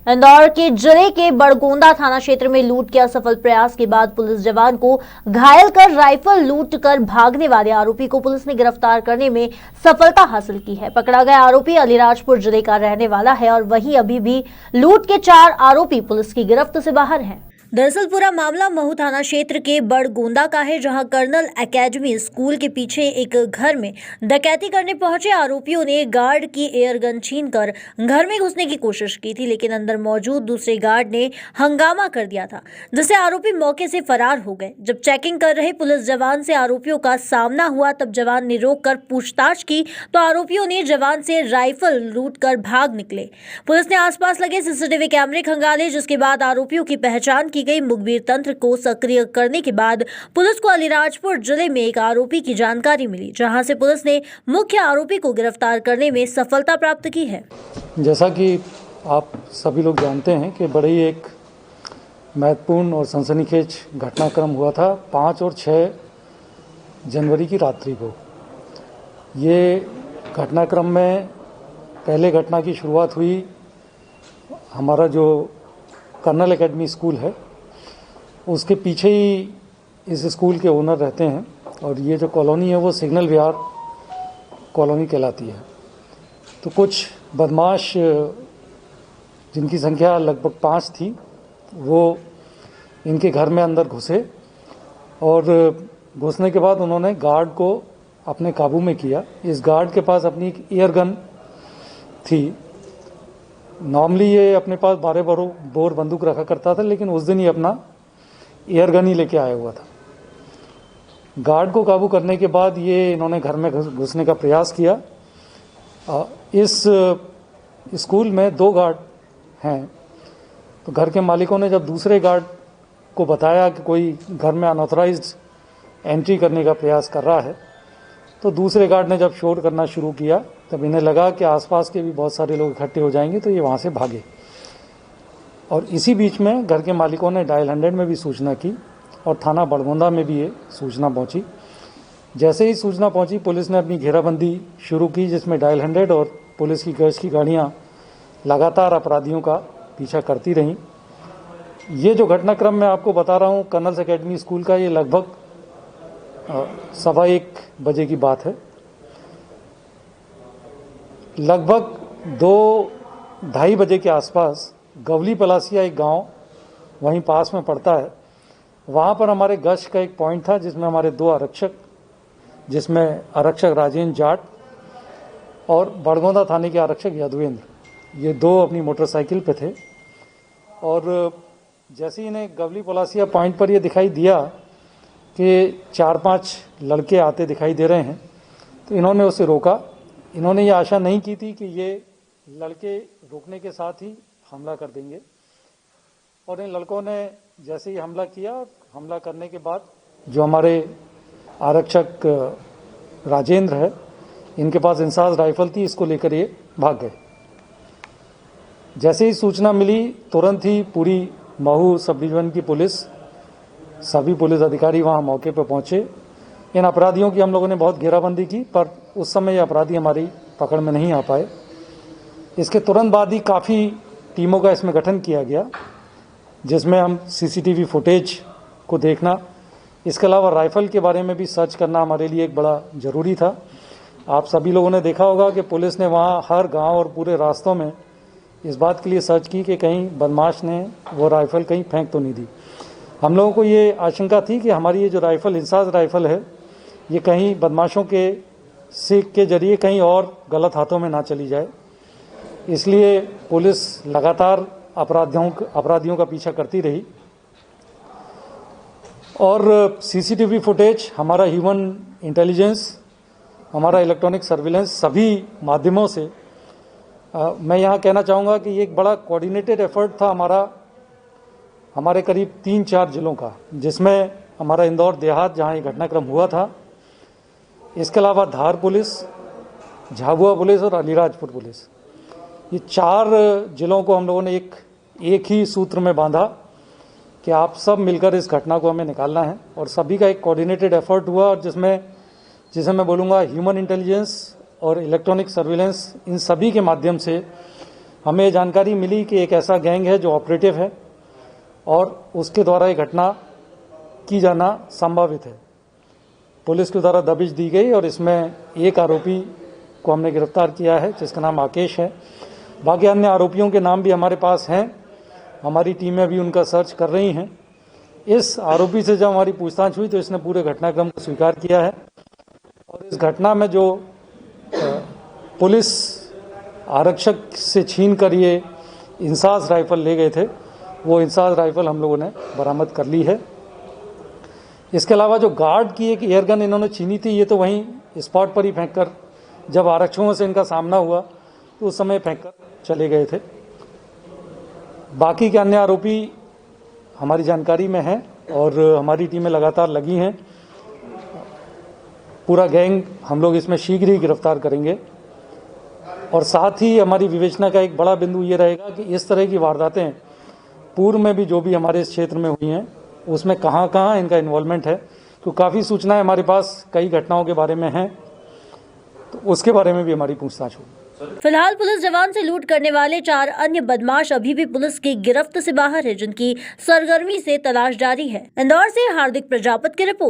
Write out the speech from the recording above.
इंदौर के जिले के बड़गोंदा थाना क्षेत्र में लूट के असफल प्रयास के बाद पुलिस जवान को घायल कर राइफल लूट कर भागने वाले आरोपी को पुलिस ने गिरफ्तार करने में सफलता हासिल की है। पकड़ा गया आरोपी अलीराजपुर जिले का रहने वाला है और वहीं अभी भी लूट के 4 आरोपी पुलिस की गिरफ्त से बाहर हैं। दरअसल पूरा मामला महू थाना क्षेत्र के बड़गोंदा का है, जहां कर्नल एकेडमी स्कूल के पीछे एक घर में डकैती करने पहुंचे आरोपियों ने गार्ड की एयरगन छीनकर घर में घुसने की कोशिश की थी, लेकिन अंदर मौजूद दूसरे गार्ड ने हंगामा कर दिया था, जिससे आरोपी मौके से फरार हो गए। जब चेकिंग कर रहे पुलिस जवान से आरोपियों का सामना हुआ, तब जवान ने रोककर पूछताछ की तो आरोपियों ने जवान से राइफल लूट कर भाग निकले। पुलिस ने आसपास लगे सीसीटीवी कैमरे खंगाले, जिसके बाद आरोपियों की पहचान की गई। मुखबिर तंत्र को सक्रिय करने के बाद पुलिस को अलीराजपुर जिले में एक आरोपी की जानकारी मिली, जहां से पुलिस ने मुख्य आरोपी को गिरफ्तार करने में सफलता प्राप्त की है। जैसा कि आप सभी लोग जानते हैं कि बड़ी एक महत्वपूर्ण और सनसनीखेज घटनाक्रम हुआ था 5 और 6 जनवरी की रात्रि को। ये घटनाक्रम में पहले घटना की शुरुआत हुई हमारा जो कर्नल एकेडमी स्कूल है, उसके पीछे ही इस स्कूल के ओनर रहते हैं और ये जो कॉलोनी है वो सिग्नल विहार कॉलोनी कहलाती है। तो कुछ बदमाश जिनकी संख्या लगभग 5 थी, वो इनके घर में अंदर घुसे और घुसने के बाद उन्होंने गार्ड को अपने काबू में किया। इस गार्ड के पास अपनी एक एयरगन थी। नॉर्मली ये अपने पास 12 बोर बंदूक रखा करता था, लेकिन उस दिन ही अपना एयरगन ही लेके आया हुआ था। गार्ड को काबू करने के बाद ये इन्होंने घर में घुसने का प्रयास किया। इस स्कूल में 2 गार्ड हैं, तो घर के मालिकों ने जब दूसरे गार्ड को बताया कि कोई घर में अनऑथराइज्ड एंट्री करने का प्रयास कर रहा है, तो दूसरे गार्ड ने जब शोर करना शुरू किया, तब इन्हें लगा कि आसपास के भी बहुत सारे लोग इकट्ठे हो जाएंगे, तो ये वहाँ से भागे। और इसी बीच में घर के मालिकों ने डायल 100 में भी सूचना की और थाना बड़गोंदा में भी ये सूचना पहुंची। जैसे ही सूचना पहुंची, पुलिस ने अपनी घेराबंदी शुरू की, जिसमें डायल 100 और पुलिस की गश्त की गाड़ियां लगातार अपराधियों का पीछा करती रहीं। ये जो घटनाक्रम मैं आपको बता रहा हूँ कर्नल्स एकेडमी स्कूल का, ये लगभग 1:15 बजे की बात है। लगभग 2-2:30 बजे के आसपास गवली पलासिया एक गांव वहीं पास में पड़ता है, वहां पर हमारे गश्त का एक पॉइंट था, जिसमें हमारे 2 आरक्षक, जिसमें आरक्षक राजेंद्र जाट और बड़गोंदा थाने के आरक्षक यादवेंद्र, ये 2 अपनी मोटरसाइकिल पे थे। और जैसे ही इन्हें गवली पलासिया पॉइंट पर ये दिखाई दिया कि 4-5 लड़के आते दिखाई दे रहे हैं, तो इन्होंने उसे रोका। इन्होंने ये आशा नहीं की थी कि ये लड़के रुकने के साथ ही हमला कर देंगे, और इन लड़कों ने जैसे ही हमला किया, हमला करने के बाद जो हमारे आरक्षक राजेंद्र है, इनके पास इंसास राइफल थी, इसको लेकर ये भाग गए। जैसे ही सूचना मिली, तुरंत ही पूरी महू सब डिवीजन की पुलिस, सभी पुलिस अधिकारी वहां मौके पर पहुंचे। इन अपराधियों की हम लोगों ने बहुत घेराबंदी की, पर उस समय ये अपराधी हमारी पकड़ में नहीं आ पाए। इसके तुरंत बाद ही काफ़ी टीमों का इसमें गठन किया गया, जिसमें हम सीसीटीवी फुटेज को देखना, इसके अलावा राइफल के बारे में भी सर्च करना हमारे लिए एक बड़ा ज़रूरी था। आप सभी लोगों ने देखा होगा कि पुलिस ने वहाँ हर गांव और पूरे रास्तों में इस बात के लिए सर्च की कि कहीं बदमाश ने वो राइफल कहीं फेंक तो नहीं दी। हम लोगों को ये आशंका थी कि हमारी ये जो राइफल, इंसास राइफल है, ये कहीं बदमाशों के सीख के जरिए कहीं और गलत हाथों में ना चली जाए, इसलिए पुलिस लगातार अपराधियों का पीछा करती रही। और सीसीटीवी फुटेज, हमारा ह्यूमन इंटेलिजेंस, हमारा इलेक्ट्रॉनिक सर्विलेंस, सभी माध्यमों से मैं यहाँ कहना चाहूँगा कि ये एक बड़ा कोऑर्डिनेटेड एफर्ट था हमारे करीब 3-4 जिलों का, जिसमें हमारा इंदौर देहात जहाँ ये घटनाक्रम हुआ था, इसके अलावा धार पुलिस, झाबुआ पुलिस और अलीराजपुर पुलिस, ये 4 जिलों को हम लोगों ने एक ही सूत्र में बांधा कि आप सब मिलकर इस घटना को हमें निकालना है। और सभी का एक कोऑर्डिनेटेड एफर्ट हुआ, और जिसे मैं बोलूँगा ह्यूमन इंटेलिजेंस और इलेक्ट्रॉनिक सर्विलेंस, इन सभी के माध्यम से हमें ये जानकारी मिली कि एक ऐसा गैंग है जो ऑपरेटिव है और उसके द्वारा ये घटना की जाना संभावित है। पुलिस के द्वारा दबिश दी गई और इसमें एक आरोपी को हमने गिरफ्तार किया है जिसका नाम आकेश है। बाकी अन्य आरोपियों के नाम भी हमारे पास हैं, हमारी टीमें भी उनका सर्च कर रही हैं। इस आरोपी से जब हमारी पूछताछ हुई तो इसने पूरे घटनाक्रम को स्वीकार किया है और इस घटना में जो पुलिस आरक्षक से छीन कर ये इंसास राइफल ले गए थे, वो इंसास राइफल हम लोगों ने बरामद कर ली है। इसके अलावा जो गार्ड की एक एयरगन इन्होंने छीनी थी, ये तो वहीं स्पॉट पर ही फेंक कर, जब आरक्षकों से इनका सामना हुआ तो उस समय फेंक कर चले गए थे। बाकी के अन्य आरोपी हमारी जानकारी में हैं और हमारी टीमें लगातार लगी हैं। पूरा गैंग हम लोग इसमें शीघ्र ही गिरफ्तार करेंगे और साथ ही हमारी विवेचना का एक बड़ा बिंदु ये रहेगा कि इस तरह की वारदातें पूर्व में भी जो भी हमारे इस क्षेत्र में हुई हैं उसमें कहाँ कहाँ इनका इन्वॉल्वमेंट है, तो काफ़ी सूचनाएं हमारे पास कई घटनाओं के बारे में हैं, तो उसके बारे में भी हमारी पूछताछ होगी। फिलहाल पुलिस जवान से लूट करने वाले 4 अन्य बदमाश अभी भी पुलिस की गिरफ्त से बाहर है, जिनकी सरगर्मी से तलाश जारी है। इंदौर से हार्दिक प्रजापत की रिपोर्ट।